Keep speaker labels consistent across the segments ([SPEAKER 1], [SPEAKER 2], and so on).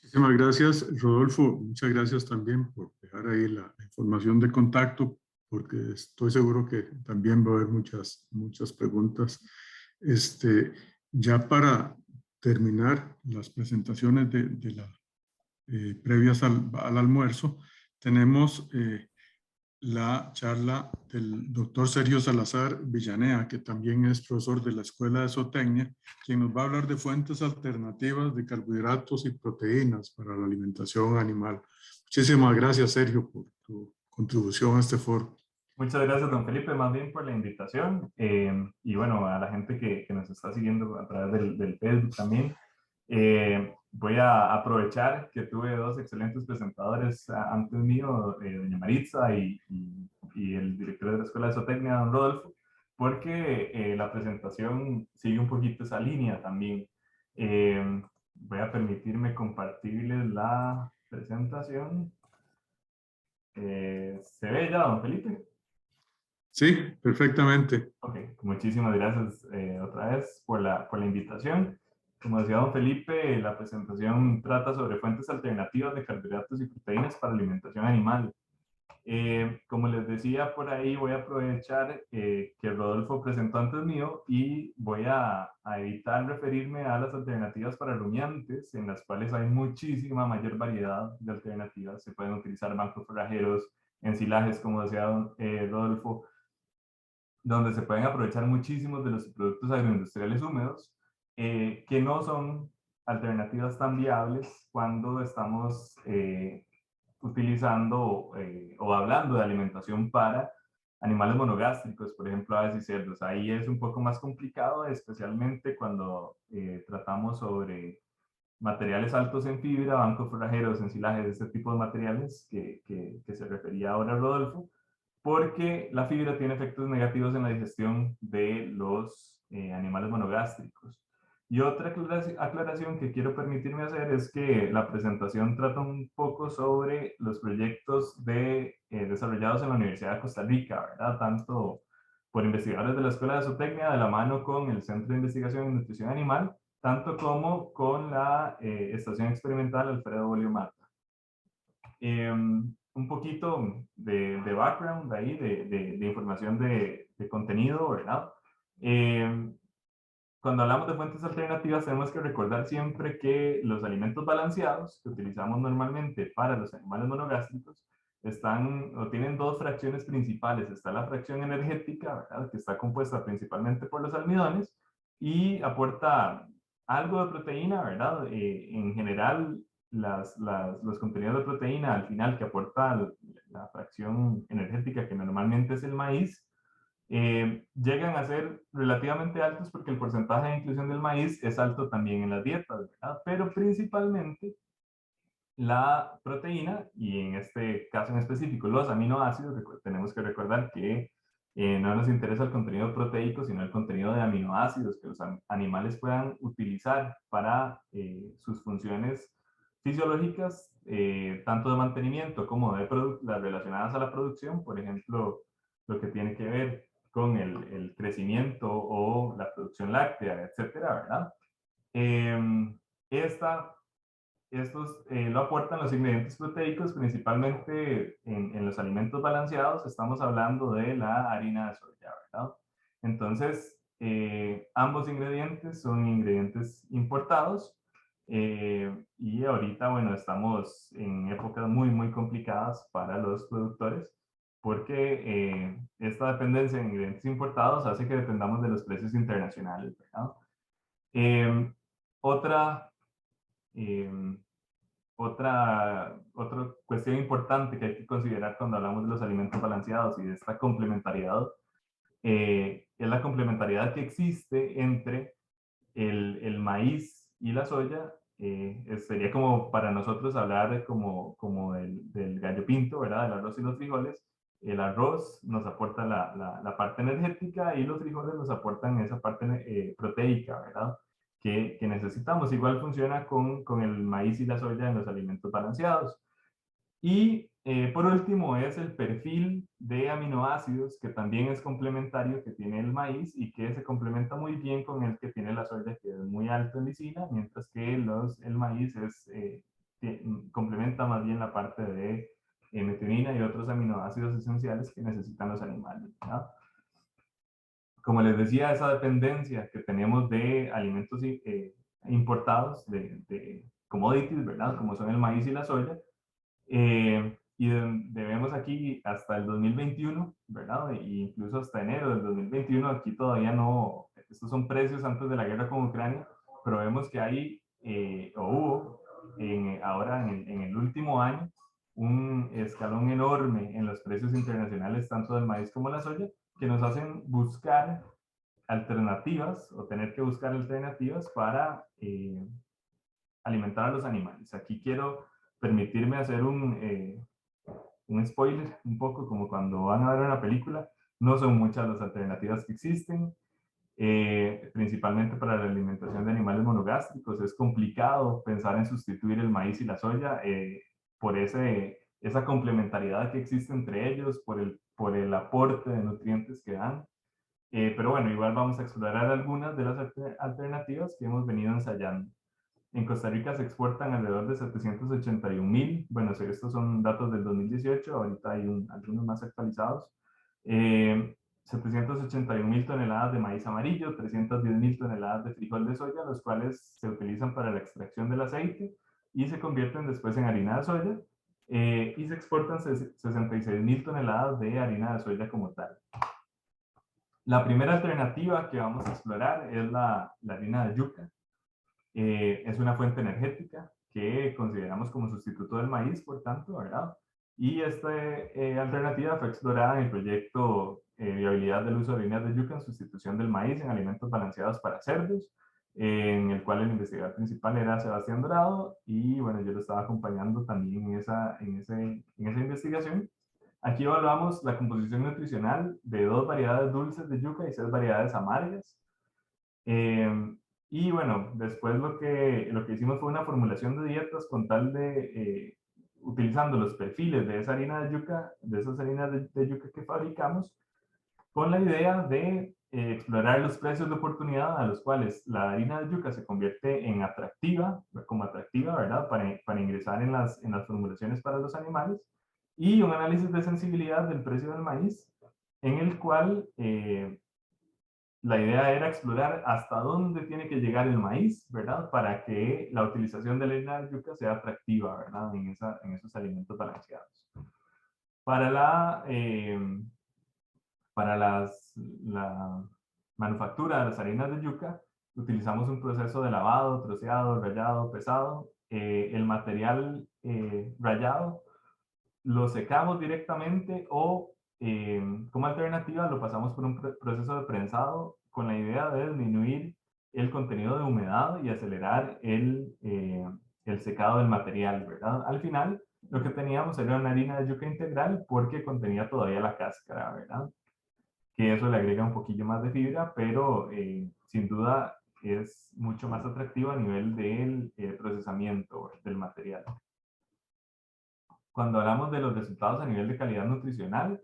[SPEAKER 1] Muchísimas gracias, Rodolfo. Muchas gracias también por dejar ahí la información de contacto, porque estoy seguro que también va a haber muchas preguntas. Este, ya para terminar las presentaciones previas al almuerzo, tenemos la charla del doctor Sergio Salazar Villanea, que también es profesor de la Escuela de Zootecnia, quien nos va a hablar de fuentes alternativas de carbohidratos y proteínas para la alimentación animal. Muchísimas gracias, Sergio, por tu contribución a este foro.
[SPEAKER 2] Muchas gracias, don Felipe, más bien por la invitación. Y bueno, a la gente que nos está siguiendo a través del Facebook también. Voy a aprovechar que tuve dos excelentes presentadores antes mío, doña Maritza y el director de la Escuela de Zootecnia, don Rodolfo, porque la presentación sigue un poquito esa línea también. Voy a permitirme compartirles la presentación. ¿Se ve ya, don Felipe?
[SPEAKER 1] Sí, perfectamente.
[SPEAKER 2] Ok, muchísimas gracias otra vez por la invitación. Como decía don Felipe, la presentación trata sobre fuentes alternativas de carbohidratos y proteínas para alimentación animal. Como les decía por ahí, voy a aprovechar que Rodolfo presentó antes mío y voy a evitar referirme a las alternativas para rumiantes, en las cuales hay muchísima mayor variedad de alternativas. Se pueden utilizar bancos forrajeros, ensilajes, como decía Rodolfo, donde se pueden aprovechar muchísimos de los productos agroindustriales húmedos, que no son alternativas tan viables cuando estamos utilizando o hablando de alimentación para animales monogástricos, por ejemplo, aves y cerdos. Ahí es un poco más complicado, especialmente cuando tratamos sobre materiales altos en fibra, bancos forrajeros, ensilajes, este tipo de materiales que se refería ahora Rodolfo, porque la fibra tiene efectos negativos en la digestión de los animales monogástricos. Y otra aclaración que quiero permitirme hacer es que la presentación trata un poco sobre los proyectos desarrollados en la Universidad de Costa Rica, ¿verdad? Tanto por investigadores de la Escuela de Zootecnia, de la mano con el Centro de Investigación en Nutrición Animal, tanto como con la Estación Experimental Alfredo Bolio Mata. Un poquito de background ahí, de información de contenido, ¿verdad? Cuando hablamos de fuentes alternativas, tenemos que recordar siempre que los alimentos balanceados que utilizamos normalmente para los animales monogástricos están o tienen dos fracciones principales. Está la fracción energética, ¿verdad?, que está compuesta principalmente por los almidones y aporta algo de proteína, ¿verdad? En general, los contenidos de proteína al final que aporta la fracción energética, que normalmente es el maíz, llegan a ser relativamente altos porque el porcentaje de inclusión del maíz es alto también en las dietas, ¿verdad? Pero principalmente la proteína, y en este caso en específico los aminoácidos. Tenemos que recordar que no nos interesa el contenido proteico, sino el contenido de aminoácidos que los animales puedan utilizar para sus funciones fisiológicas, tanto de mantenimiento como de las relacionadas a la producción, por ejemplo, lo que tiene que ver con el crecimiento o la producción láctea, etcétera, ¿verdad? Esta Estos lo aportan los ingredientes proteicos, principalmente en los alimentos balanceados. Estamos hablando de la harina de soya, ¿verdad? Entonces, ambos ingredientes son ingredientes importados, y ahorita, bueno, estamos en épocas muy complicadas para los productores, porque esta dependencia de ingredientes importados hace que dependamos de los precios internacionales, ¿verdad? Eh, otra... eh, otra cuestión importante que hay que considerar cuando hablamos de los alimentos balanceados y de esta complementariedad, es la complementariedad que existe entre el maíz y la soya. Sería como para nosotros hablar como del gallo pinto, ¿verdad? Del arroz y los frijoles. El arroz nos aporta la parte energética y los frijoles nos aportan esa parte proteica, ¿verdad? Que necesitamos. Igual funciona con el maíz y la soya en los alimentos balanceados. Y por último es el perfil de aminoácidos, que también es complementario, que tiene el maíz y que se complementa muy bien con el que tiene la soya, que es muy alto en lisina, mientras que el maíz es complementa más bien la parte de metionina y otros aminoácidos esenciales que necesitan los animales, ¿verdad? Como les decía, esa dependencia que tenemos de alimentos importados, de commodities, ¿verdad? Como son el maíz y la soya, y debemos aquí hasta el 2021, ¿verdad? E incluso hasta enero del 2021, aquí todavía no, estos son precios antes de la guerra con Ucrania, pero vemos que hay, o hubo, ahora en el último año, un escalón enorme en los precios internacionales, tanto del maíz como la soya, que nos hacen buscar alternativas o tener que buscar alternativas para alimentar a los animales. Aquí quiero permitirme hacer un spoiler, un poco como cuando van a ver una película. No son muchas las alternativas que existen, principalmente para la alimentación de animales monogástricos. Es complicado pensar en sustituir el maíz y la soya por esa complementariedad que existe entre ellos, por el aporte de nutrientes que dan. Pero bueno, igual vamos a explorar algunas de las alternativas que hemos venido ensayando. En Costa Rica se exportan alrededor de 781,000, bueno, estos son datos del 2018, ahorita hay algunos más actualizados, 781,000 toneladas de maíz amarillo, 310,000 toneladas de frijol de soya, los cuales se utilizan para la extracción del aceite y se convierten después en harina de soya, y se exportan 66,000 toneladas de harina de soya como tal. La primera alternativa que vamos a explorar es la harina de yuca. Es una fuente energética que consideramos como sustituto del maíz, por tanto, ¿verdad? Y esta alternativa fue explorada en el proyecto Viabilidad del uso de harina de yuca en sustitución del maíz en alimentos balanceados para cerdos, en el cual el investigador principal era Sebastián Dorado, y bueno, yo lo estaba acompañando también en esa investigación. Aquí evaluamos la composición nutricional de 2 variedades dulces de yuca y 6 variedades amargas. Y bueno, después lo que hicimos fue una formulación de dietas con tal de, utilizando los perfiles de esa harina de yuca, de esas harinas de yuca que fabricamos, con la idea de explorar los precios de oportunidad a los cuales la harina de yuca se convierte en atractiva, como atractiva, ¿verdad? Para ingresar en las formulaciones para los animales, y un análisis de sensibilidad del precio del maíz, en el cual la idea era explorar hasta dónde tiene que llegar el maíz, ¿verdad? Para que la utilización de la harina de yuca sea atractiva, ¿verdad? En esos alimentos balanceados. Para la manufactura de las harinas de yuca, utilizamos un proceso de lavado, troceado, rallado, pesado. El material rallado lo secamos directamente o como alternativa lo pasamos por un proceso de prensado con la idea de disminuir el contenido de humedad y acelerar el secado del material, ¿verdad? Al final lo que teníamos era una harina de yuca integral porque contenía todavía la cáscara, ¿verdad? Que eso le agrega un poquillo más de fibra, pero sin duda es mucho más atractivo a nivel del procesamiento del material. Cuando hablamos de los resultados a nivel de calidad nutricional,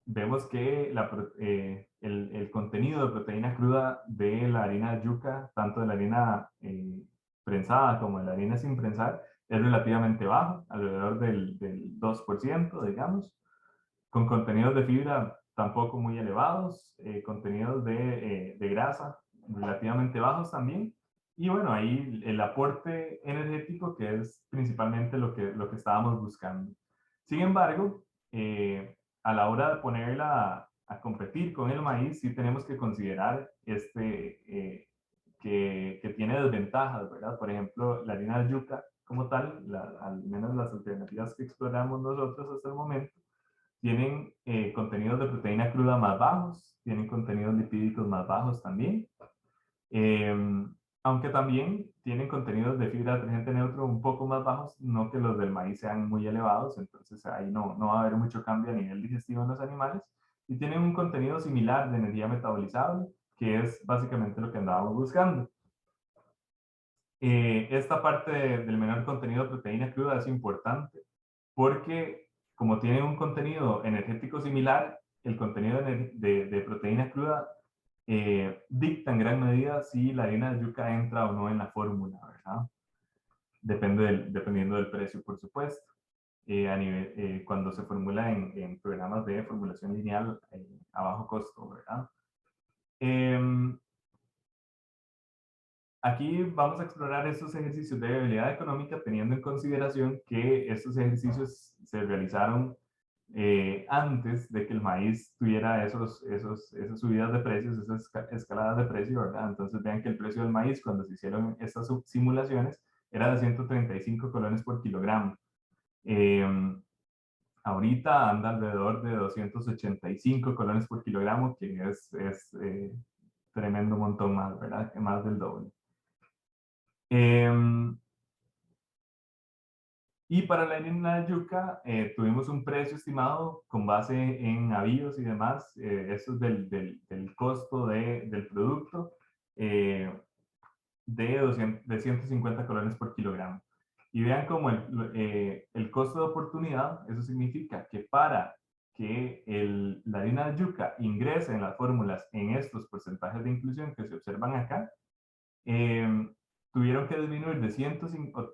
[SPEAKER 2] vemos que el contenido de proteína cruda de la harina de yuca, tanto de la harina prensada como de la harina sin prensar, es relativamente bajo, alrededor del 2%, digamos, con contenidos de fibra tampoco muy elevados, contenidos de grasa relativamente bajos también. Y bueno, ahí el aporte energético, que es principalmente lo que estábamos buscando. Sin embargo, a la hora de ponerla a competir con el maíz, sí tenemos que considerar que tiene desventajas, ¿verdad? Por ejemplo, la harina de yuca como tal, al menos las alternativas que exploramos nosotros hasta el momento, tienen contenidos de proteína cruda más bajos, tienen contenidos lipídicos más bajos también, aunque también tienen contenidos de fibra detergente neutro un poco más bajos, no que los del maíz sean muy elevados, entonces ahí no va a haber mucho cambio a nivel digestivo en los animales, y tienen un contenido similar de energía metabolizable, que es básicamente lo que andábamos buscando. Esta parte del menor contenido de proteína cruda es importante porque como tiene un contenido energético similar, el contenido de proteína cruda dicta en gran medida si la harina de yuca entra o no en la fórmula, ¿verdad? dependiendo del precio, por supuesto. Cuando se formula en programas de formulación lineal a bajo costo, ¿verdad? Aquí vamos a explorar estos ejercicios de viabilidad económica teniendo en consideración que estos ejercicios se realizaron antes de que el maíz tuviera esas subidas de precios, esas escaladas de precio, ¿verdad? Entonces vean que el precio del maíz cuando se hicieron estas simulaciones era de 135 colones por kilogramo. Ahorita anda alrededor de 285 colones por kilogramo, que es tremendo montón más, ¿verdad? Más del doble. Y para la harina de yuca tuvimos un precio estimado con base en avíos y demás, eso es del costo del producto, de 150 colones por kilogramo. Y vean cómo el costo de oportunidad, eso significa que para que la harina de yuca ingrese en las fórmulas en estos porcentajes de inclusión que se observan acá, tuvieron que disminuir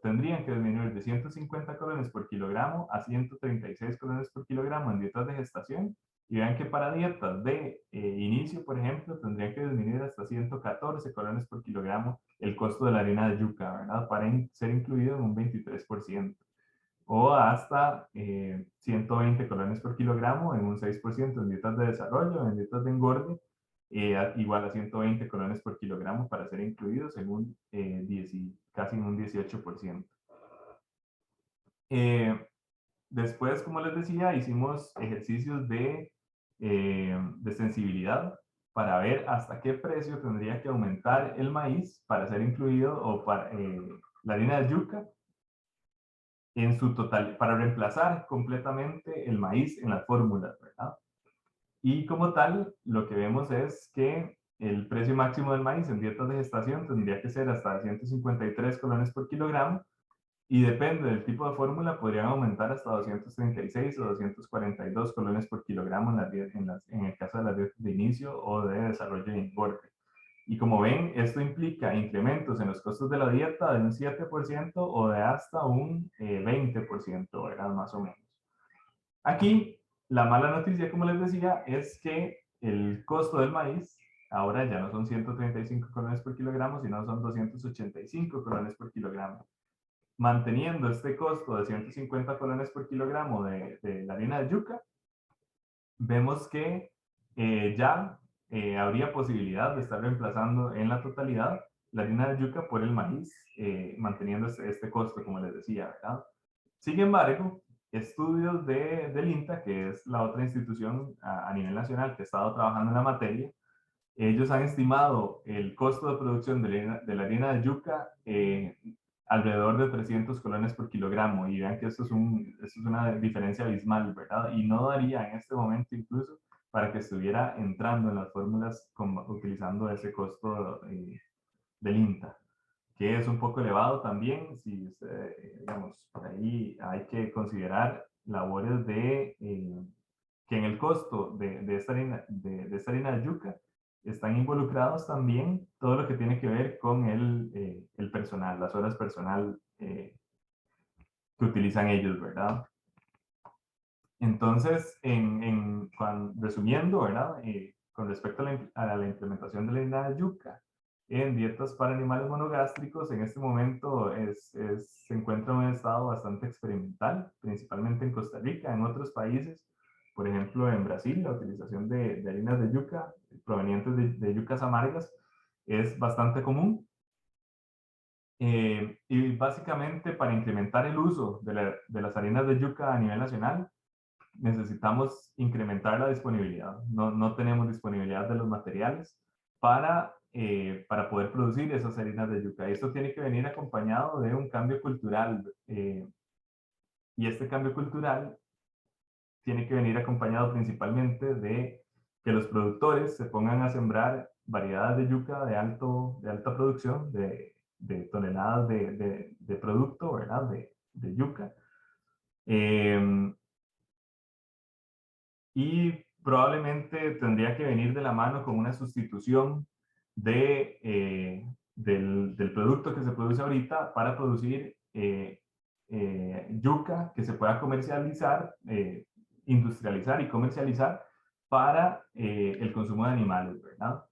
[SPEAKER 2] tendrían que disminuir de 150 colones por kilogramo a 136 colones por kilogramo en dietas de gestación. Y vean que para dietas de inicio, por ejemplo, tendrían que disminuir hasta 114 colones por kilogramo el costo de la harina de yuca, ¿verdad? Para ser incluido en un 23%. O hasta 120 colones por kilogramo en un 6% en dietas de desarrollo, en dietas de engorde, igual a 120 colones por kilogramo para ser incluidos en un casi en un 18%. Después, como les decía, hicimos ejercicios de sensibilidad para ver hasta qué precio tendría que aumentar el maíz para ser incluido, o para la harina de yuca en su total, para reemplazar completamente el maíz en las fórmulas, ¿verdad? Y como tal, lo que vemos es que el precio máximo del maíz en dietas de gestación tendría que ser hasta 153 colones por kilogramo, y depende del tipo de fórmula, podrían aumentar hasta 236 o 242 colones por kilogramo en el caso de las dietas de inicio o de desarrollo y engorde. Y como ven, esto implica incrementos en los costos de la dieta de un 7% o de hasta un 20%, ¿verdad? Más o menos. Aquí, la mala noticia, como les decía, es que el costo del maíz ahora ya no son 135 colones por kilogramo, sino son 285 colones por kilogramo. Manteniendo este costo de 150 colones por kilogramo de la harina de yuca, vemos que ya habría posibilidad de estar reemplazando en la totalidad la harina de yuca por el maíz, manteniendo este costo, como les decía, ¿verdad? Sin embargo, estudios del INTA, que es la otra institución a nivel nacional que ha estado trabajando en la materia, ellos han estimado el costo de producción de la harina de yuca alrededor de 300 colones por kilogramo. Y vean que esto es una diferencia abismal, ¿verdad? Y no daría en este momento incluso para que estuviera entrando en las fórmulas utilizando ese costo del INTA, que es un poco elevado también. Si digamos, por ahí hay que considerar labores que en el costo de esta harina de yuca están involucrados también todo lo que tiene que ver con el personal, las horas personal que utilizan ellos, ¿verdad? Entonces, resumiendo, ¿verdad? Con respecto a la implementación de la harina de yuca en dietas para animales monogástricos, en este momento se encuentra en un estado bastante experimental, principalmente en Costa Rica. En otros países, por ejemplo en Brasil, la utilización de harinas de yuca provenientes de yucas amargas es bastante común. Y básicamente, para incrementar el uso de las harinas de yuca a nivel nacional, necesitamos incrementar la disponibilidad. No tenemos disponibilidad de los materiales para poder producir esas harinas de yuca. Esto tiene que venir acompañado de un cambio cultural. Y este cambio cultural tiene que venir acompañado principalmente de que los productores se pongan a sembrar variedades de yuca de alta producción, de toneladas de producto, ¿verdad? De yuca. Y probablemente tendría que venir de la mano con una sustitución del producto que se produce ahorita para producir yuca que se pueda comercializar, industrializar y comercializar para el consumo de animales, ¿verdad?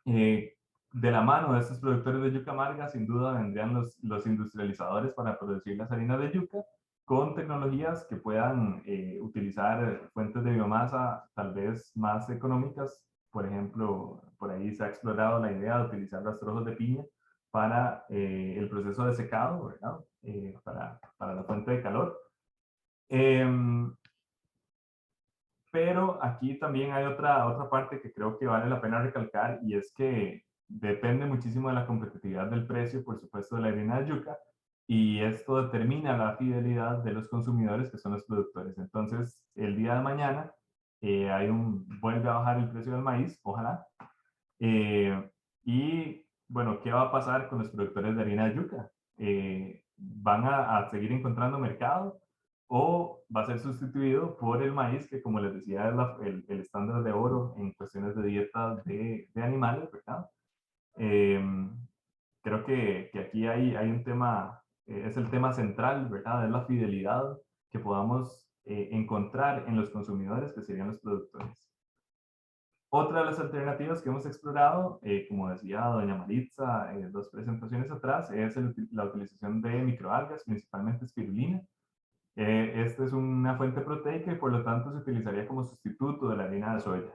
[SPEAKER 2] De la mano de estos productores de yuca amarga, sin duda vendrían los industrializadores para producir las harinas de yuca, con tecnologías que puedan utilizar fuentes de biomasa tal vez más económicas. Por ejemplo, por ahí se ha explorado la idea de utilizar rastrojos de piña para el proceso de secado, ¿verdad? Para la fuente de calor. Pero aquí también hay otra parte que creo que vale la pena recalcar, y es que depende muchísimo de la competitividad del precio, por supuesto, de la harina de yuca, y esto determina la fidelidad de los consumidores, que son los productores. Entonces, el día de mañana vuelve a bajar el precio del maíz, ojalá. Y bueno, ¿qué va a pasar con los productores de harina de yuca? ¿Van a seguir encontrando mercado o va a ser sustituido por el maíz, que como les decía es el estándar de oro en cuestiones de dieta de animales, ¿verdad? Creo que aquí hay un tema, es el tema central, ¿verdad? Es la fidelidad que podamos encontrar en los consumidores, que serían los productores. Otra de las alternativas que hemos explorado, como decía doña Maritza, 2 presentaciones atrás, es la utilización de microalgas, principalmente espirulina. Esta es una fuente proteica y por lo tanto se utilizaría como sustituto de la harina de soya.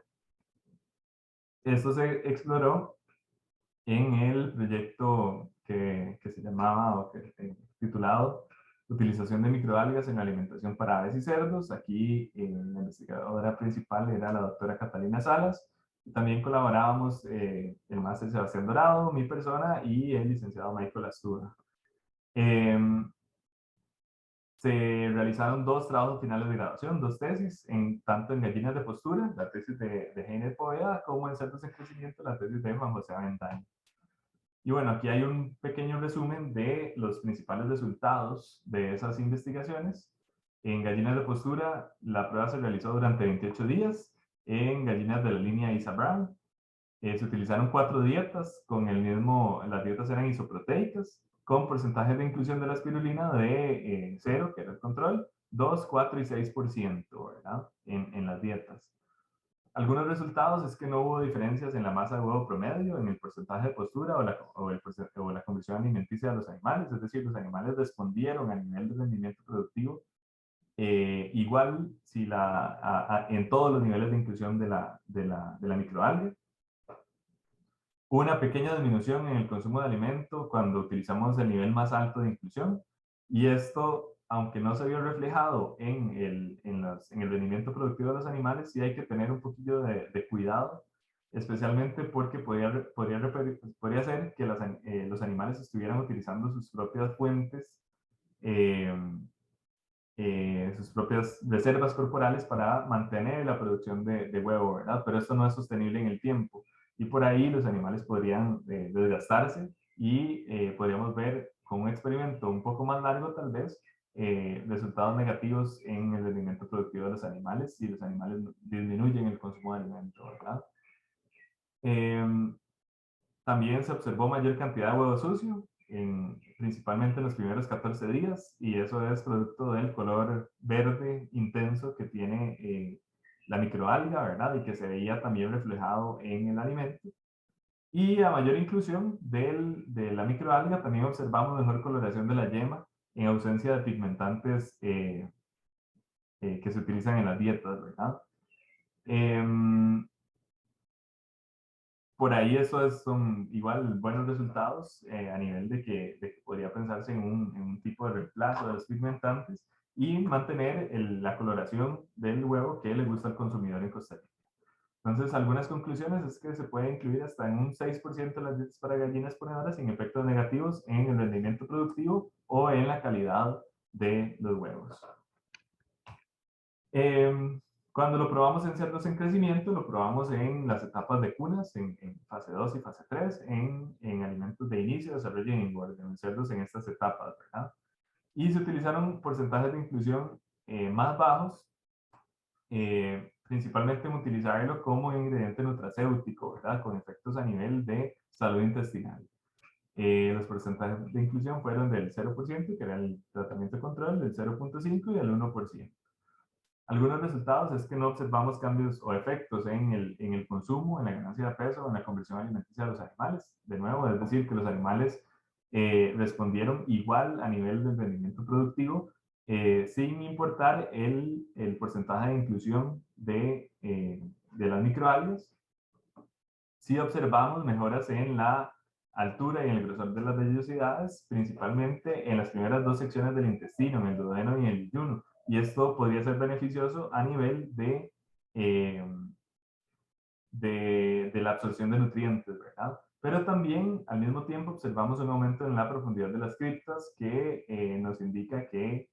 [SPEAKER 2] Esto se exploró en el proyecto que se llamaba, titulado Utilización de microalgas en alimentación para aves y cerdos. Aquí la investigadora principal era la doctora Catalina Salas. También colaborábamos el máster Sebastián Dorado, mi persona, y el licenciado Michael Astuda. Se realizaron 2 trabajos finales de graduación, 2 tesis, tanto en gallinas de postura, la tesis de Heiner Poveda, como en cerdos en crecimiento, la tesis de Juan José Aventaño. Y bueno, aquí hay un pequeño resumen de los principales resultados de esas investigaciones. En gallinas de postura, la prueba se realizó durante 28 días. En gallinas de la línea Isa Brown, se utilizaron 4 dietas, las dietas eran isoproteicas, con porcentajes de inclusión de la espirulina de 0, que era el control, 2, 4 y 6%, ¿verdad? En las dietas. Algunos resultados es que no hubo diferencias en la masa de huevo promedio, en el porcentaje de postura o la conversión alimenticia de los animales, es decir, los animales respondieron a nivel de rendimiento productivo igual en todos los niveles de inclusión de la microalga. Una pequeña disminución en el consumo de alimento cuando utilizamos el nivel más alto de inclusión, y esto, aunque no se vio reflejado en el rendimiento productivo de los animales, sí hay que tener un poquillo de cuidado, especialmente porque podría ser que los animales estuvieran utilizando sus propias fuentes, sus propias reservas corporales para mantener la producción de huevo, ¿verdad? Pero esto no es sostenible en el tiempo. Y por ahí los animales podrían desgastarse y podríamos ver con un experimento un poco más largo tal vez resultados negativos en el rendimiento productivo de los animales si los animales disminuyen el consumo de alimento, ¿verdad? También se observó mayor cantidad de huevo sucio, principalmente en los primeros 14 días, y eso es producto del color verde intenso que tiene la microalga, ¿verdad? Y que se veía también reflejado en el alimento. Y a mayor inclusión de la microalga, también observamos mejor coloración de la yema en ausencia de pigmentantes que se utilizan en las dietas, ¿verdad? Por ahí son igual buenos resultados a nivel de que podría pensarse en un tipo de reemplazo de los pigmentantes y mantener la coloración del huevo que le gusta al consumidor en Costa Rica. Entonces, algunas conclusiones es que se puede incluir hasta en un 6% de las dietas para gallinas ponedoras sin efectos negativos en el rendimiento productivo o en la calidad de los huevos. Cuando lo probamos en cerdos en crecimiento, lo probamos en las etapas de cunas, en fase 2 y fase 3, en alimentos de inicio, desarrollo y engorde, en cerdos en estas etapas, ¿verdad? Y se utilizaron porcentajes de inclusión más bajos, principalmente en utilizarlo como ingrediente nutracéutico, ¿verdad? Con efectos a nivel de salud intestinal. Los porcentajes de inclusión fueron del 0%, que era el tratamiento de control, del 0.5% y del 1%. Algunos resultados es que no observamos cambios o efectos en el consumo, en la ganancia de peso o en la conversión alimenticia de los animales. De nuevo, es decir, que los animales respondieron igual a nivel del rendimiento productivo, sin importar el porcentaje de inclusión de las microalgas. Sí observamos mejoras en la altura y en el grosor de las vellosidades, principalmente en las primeras dos secciones del intestino, en el duodeno y en el yeyuno. Y esto podría ser beneficioso a nivel de la absorción de nutrientes, ¿verdad? Pero también, al mismo tiempo, observamos un aumento en la profundidad de las criptas que nos indica que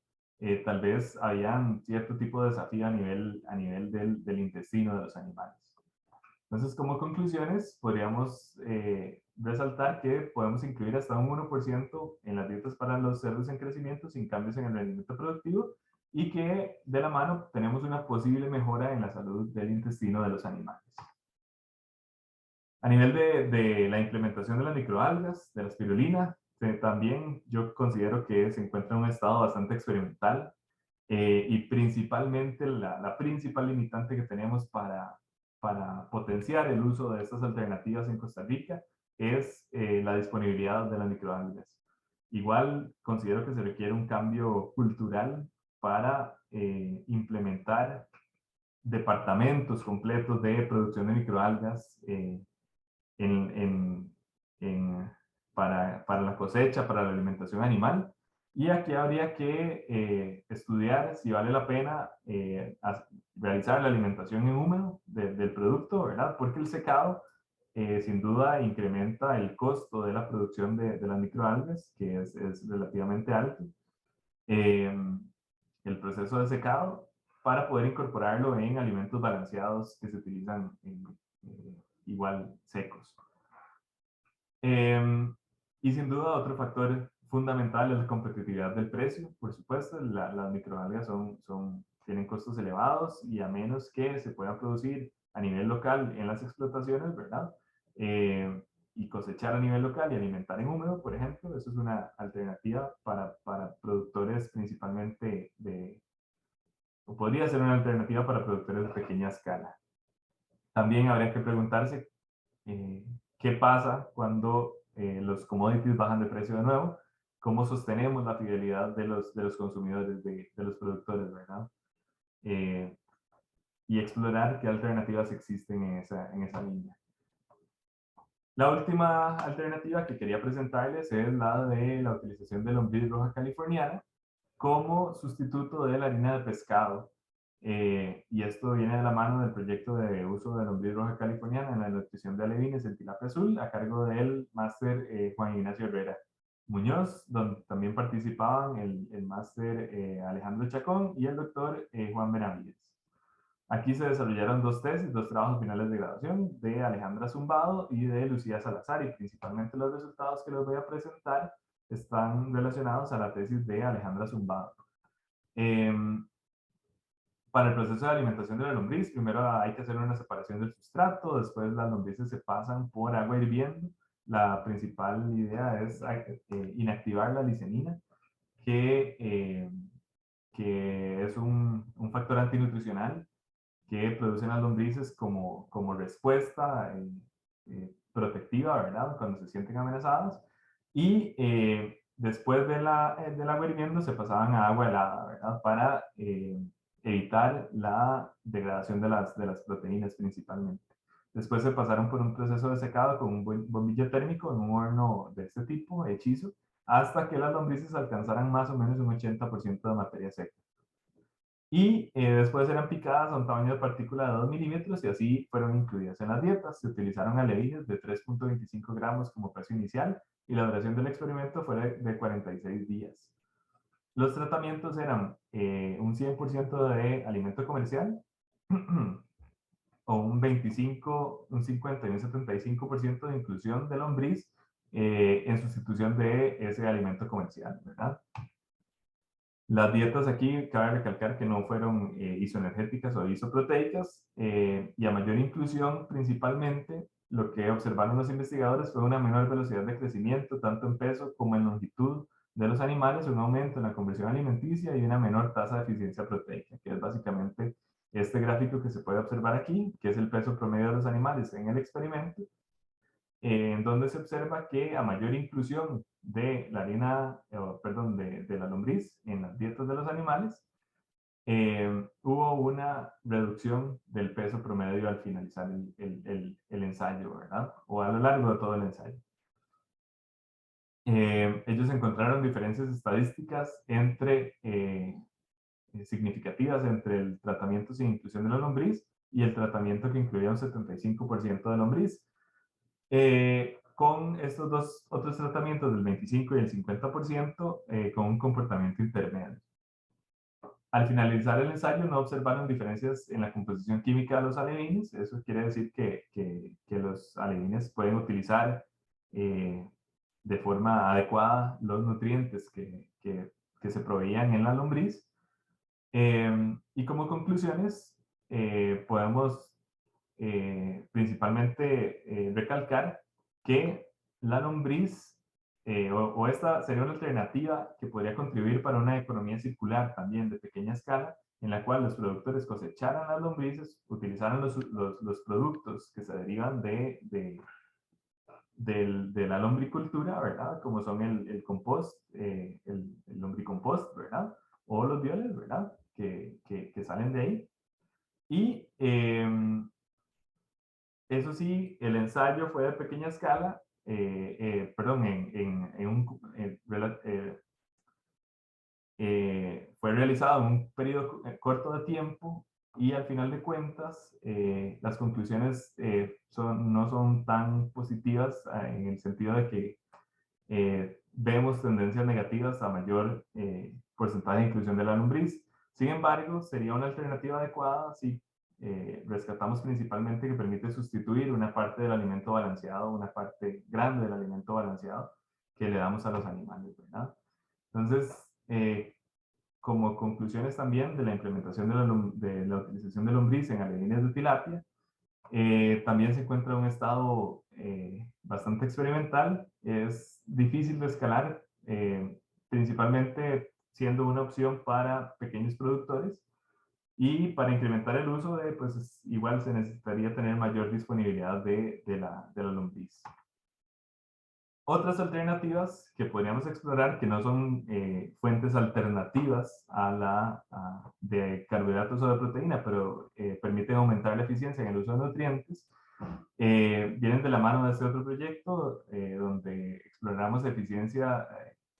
[SPEAKER 2] tal vez había cierto tipo de desafío a nivel del intestino de los animales. Entonces, como conclusiones, podríamos resaltar que podemos incluir hasta un 1% en las dietas para los cerdos en crecimiento sin cambios en el rendimiento productivo y que de la mano tenemos una posible mejora en la salud del intestino de los animales. A nivel de la implementación de las microalgas, de la espirulina, también yo considero que se encuentra en un estado bastante experimental y principalmente la principal limitante que tenemos para potenciar el uso de estas alternativas en Costa Rica es la disponibilidad de las microalgas. Igual considero que se requiere un cambio cultural para implementar departamentos completos de producción de microalgas para la cosecha, para la alimentación animal. Y aquí habría que estudiar si vale la pena realizar la alimentación en húmedo del producto, ¿verdad? Porque el secado sin duda incrementa el costo de la producción de las microalgas, que es relativamente alto. El proceso de secado para poder incorporarlo en alimentos balanceados que se utilizan igual secos. Y sin duda otro factor fundamental es la competitividad del precio. Por supuesto, las microalgas tienen costos elevados y a menos que se pueda producir a nivel local en las explotaciones, ¿verdad? Y cosechar a nivel local y alimentar en húmedo, por ejemplo, eso es una alternativa para productores principalmente o podría ser una alternativa para productores de pequeña escala. También habría que preguntarse qué pasa cuando los commodities bajan de precio de nuevo, cómo sostenemos la fidelidad de los consumidores, de los productores, ¿verdad? Y explorar qué alternativas existen en esa línea. La última alternativa que quería presentarles es la de la utilización de lombriz roja californiana como sustituto de la harina de pescado. Y esto viene de la mano del proyecto de uso de lombriz roja californiana en la nutrición de alevines en tilapia azul, a cargo del máster Juan Ignacio Herrera Muñoz, donde también participaban el máster Alejandro Chacón y el doctor Juan Benavides. Aquí se desarrollaron dos tesis, dos trabajos finales de graduación de Alejandra Zumbado y de Lucía Salazar, y principalmente los resultados que les voy a presentar están relacionados a la tesis de Alejandra Zumbado. Para el proceso de alimentación de la lombriz, primero hay que hacer una separación del sustrato, después las lombrices se pasan por agua hirviendo. La principal idea es inactivar la licenina, que es un factor antinutricional que producen las lombrices como respuesta protectiva, ¿verdad? Cuando se sienten amenazadas. Y después del agua hirviendo se pasaban a agua helada, ¿verdad? Para evitar la degradación de las proteínas principalmente. Después se pasaron por un proceso de secado con un bombillo térmico en un horno de este tipo, hechizo, hasta que las lombrices alcanzaran más o menos un 80% de materia seca. Y después eran picadas a un tamaño de partícula de 2 milímetros y así fueron incluidas en las dietas. Se utilizaron alevines de 3.25 gramos como peso inicial y la duración del experimento fue de 46 días. Los tratamientos eran un 100% de alimento comercial o un 25, un 50 y un 75% de inclusión de lombriz en sustitución de ese alimento comercial, ¿verdad? Las dietas aquí, cabe recalcar que no fueron isoenergéticas o isoproteicas y a mayor inclusión principalmente lo que observaron los investigadores fue una menor velocidad de crecimiento, tanto en peso como en longitud de los animales, un aumento en la conversión alimenticia y una menor tasa de eficiencia proteica, que es básicamente este gráfico que se puede observar aquí, que es el peso promedio de los animales en el experimento, en donde se observa que a mayor inclusión de la harina, perdón, de la lombriz en las dietas de los animales, hubo una reducción del peso promedio al finalizar el ensayo, ¿verdad? O a lo largo de todo el ensayo. Ellos encontraron diferencias estadísticas significativas entre el tratamiento sin inclusión de la lombriz y el tratamiento que incluía un 75% de lombriz. Con estos dos otros tratamientos del 25 y el 50% con un comportamiento intermedio. Al finalizar el ensayo no observaron diferencias en la composición química de los alevines. Eso quiere decir que los alevines pueden utilizar de forma adecuada los nutrientes que se proveían en la lombriz. Y como conclusiones, podemos principalmente recalcar que la lombriz, o esta sería una alternativa que podría contribuir para una economía circular también de pequeña escala, en la cual los productores cosecharan las lombrices, utilizaran los productos que se derivan de la lombricultura, ¿verdad? Como son el compost, el lombricompost, ¿verdad? O los violes, ¿verdad? Que salen de ahí. Y eso sí, el ensayo fue de pequeña escala, perdón, fue realizado en un periodo corto de tiempo y al final de cuentas las conclusiones no son tan positivas en el sentido de que vemos tendencias negativas a mayor porcentaje de inclusión de la lombriz. Sin embargo, sería una alternativa adecuada si rescatamos principalmente que permite sustituir una parte del alimento balanceado, una parte grande del alimento balanceado que le damos a los animales, ¿verdad? Entonces, como conclusiones también de la implementación de la utilización de lombriz en alevines de tilapia, también se encuentra en un estado bastante experimental. Es difícil de escalar, principalmente siendo una opción para pequeños productores. Y para incrementar el uso pues igual se necesitaría tener mayor disponibilidad de la lombriz. Otras alternativas que podríamos explorar, que no son fuentes alternativas de carbohidratos o de proteína, pero permiten aumentar la eficiencia en el uso de nutrientes, vienen de la mano de este otro proyecto, donde exploramos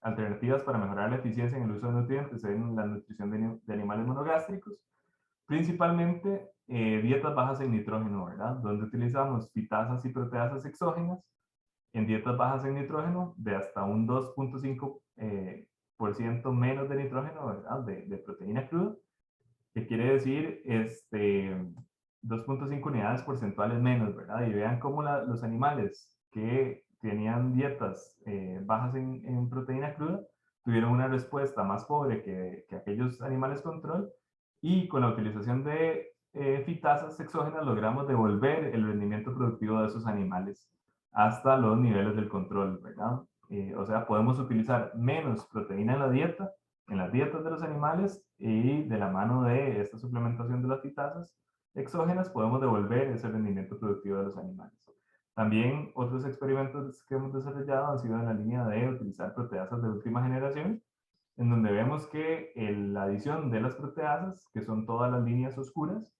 [SPEAKER 2] alternativas para mejorar la eficiencia en el uso de nutrientes en la nutrición de animales monogástricos, principalmente dietas bajas en nitrógeno, ¿verdad? Donde utilizamos fitasas y proteasas exógenas en dietas bajas en nitrógeno de hasta un 2.5% menos de nitrógeno, ¿verdad? De proteína cruda, que quiere decir 2.5 unidades porcentuales menos, ¿verdad? Y vean cómo los animales que tenían dietas bajas en proteína cruda tuvieron una respuesta más pobre que aquellos animales control, y con la utilización de fitasas exógenas logramos devolver el rendimiento productivo de esos animales hasta los niveles del control, ¿verdad? O sea, podemos utilizar menos proteína en las dietas de los animales, y de la mano de esta suplementación de las fitasas exógenas podemos devolver ese rendimiento productivo de los animales. También otros experimentos que hemos desarrollado han sido en la línea de utilizar proteasas de última generación, en donde vemos que la adición de las proteasas, que son todas las líneas oscuras,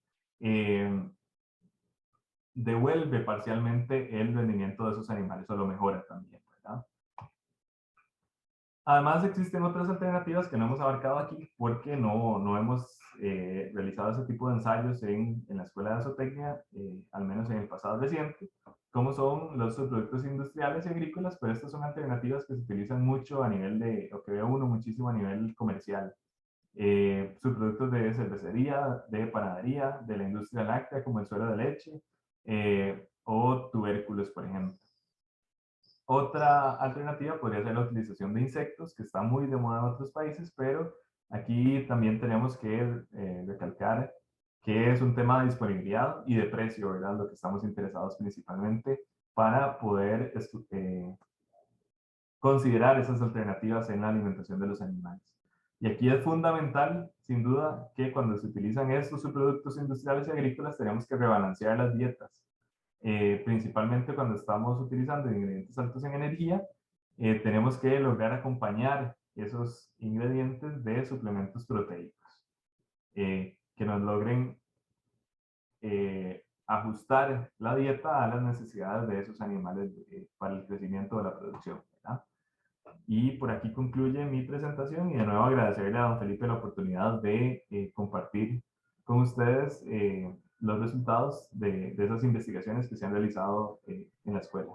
[SPEAKER 2] devuelve parcialmente el rendimiento de esos animales, o lo mejora también, ¿verdad? Además, existen otras alternativas que no hemos abarcado aquí porque no hemos realizado ese tipo de ensayos en la Escuela de Zootecnia, al menos en el pasado reciente, como son los subproductos industriales y agrícolas, pero estas son alternativas que se utilizan mucho a nivel o que veo uno muchísimo a nivel comercial. Subproductos de cervecería, de panadería, de la industria láctea, como el suero de leche, o tubérculos, por ejemplo. Otra alternativa podría ser la utilización de insectos, que está muy de moda en otros países, pero aquí también tenemos que recalcar que es un tema de disponibilidad y de precio, ¿verdad? Lo que estamos interesados principalmente para poder considerar esas alternativas en la alimentación de los animales. Y aquí es fundamental, sin duda, que cuando se utilizan estos subproductos industriales y agrícolas tenemos que rebalancear las dietas. Principalmente cuando estamos utilizando ingredientes altos en energía, tenemos que lograr acompañar esos ingredientes de suplementos proteicos que nos logren ajustar la dieta a las necesidades de esos animales para el crecimiento de la producción, ¿verdad? Y por aquí concluye mi presentación y de nuevo agradecerle a don Felipe la oportunidad de compartir con ustedes los resultados de esas investigaciones que se han realizado en la escuela.